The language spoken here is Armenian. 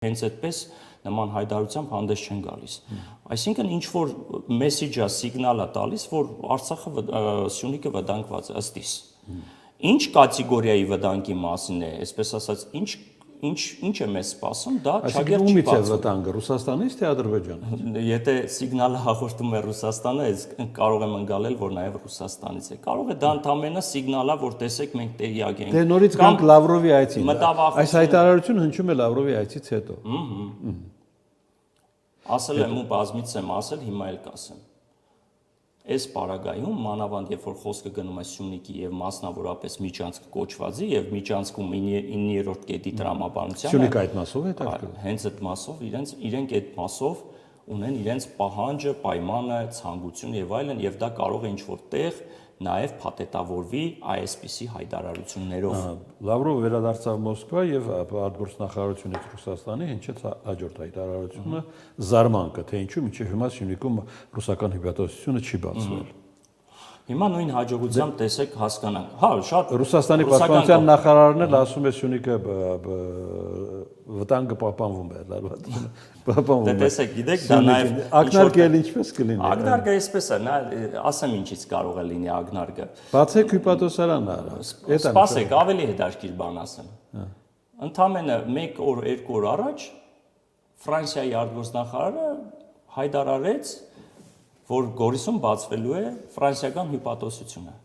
Հենց այդպես նման հայտարարությամբ հանդես չեն գալիս։ Այսինքն ինչ որ մեսեջա, սիգնալ է տալիս, որ Արցախը Սյունիքը վտանգված է ըստ իս։ Ինչ կատեգորիայի վտանգի մասին է, այսպես ասած, ինչ է մեզ սպասում, դա չագեր չի բացվում։ Ումից է վտանգը, Ռուսաստանից թե Ադրբեջանից։ Եթե սիգնալը հաղորդում է Ռուսաստանը, կարող եմ ընկալել, որ նաև Ռուսաստանից է։ Կարող է դա ընդամենը սիգնալ է, որ տեսեք մենք տեղյակ ենք։ Դե նորից գանք Լավրովի այցին։ Այս հայտարարությունը հնչում է Լավրովի այցից հետո։ Ասել եմ ու բազմից եմ ասել, հիմա էլ կասեմ։ Այս պարագայում մանավանդ երբ որ խոսքը գնում է Սյունիքի եւ մասնավորապես Միջանցք կոչվածի եւ Միջանցքում 9-րդ կետի տրամաբանության Սյունիքը այդ մասով է հետաքրքրում։ Հենց այդ մասով իրենք այդ մասով ունեն իրենց պահանջը, պայմանը, ցանկություն եւ այլն եւ դա կարող է ինչ-որ տեղ նաեւ փաթեթավորվի այսպիսի հայտարարություններով։ Լավրովը վերադարձավ Մոսկվա եւ արտգործնախարարությունից Ռուսաստանի հնչեց հաջորդ հայտարարությունը զարմանքը, թե ինչու մինչեւ հիմա Սյունիքում ռուսական հիվանդությունը չի բացվել։ Հիմա նույն հաջողությամբ տեսեք հասկանանք։ Հա, շատ Ռուսաստանի պաշտպանության նախարարն էլ ասում է Սյունիքը վտանգը պահպանվում է, լարված պահպանվում է։ Դե տեսեք, գիտեք, դա նաև ակնարկը էլ ինչպես կլինի։ Ակնարկը այսպես է, նա ասեմ ինչից կարող է լինի ակնարկը։ Բացեք հյուպատոսարանը, սպասեք, ավելի հետաքրքիր բան ասեմ։ Ընդամենը 1 օր, 2 օր առաջ Ֆրանսիայի արտգործնախարարը հայտարարեց, որ Գորիսում բացվելու է ֆրանսիական հյուպատոսությունը։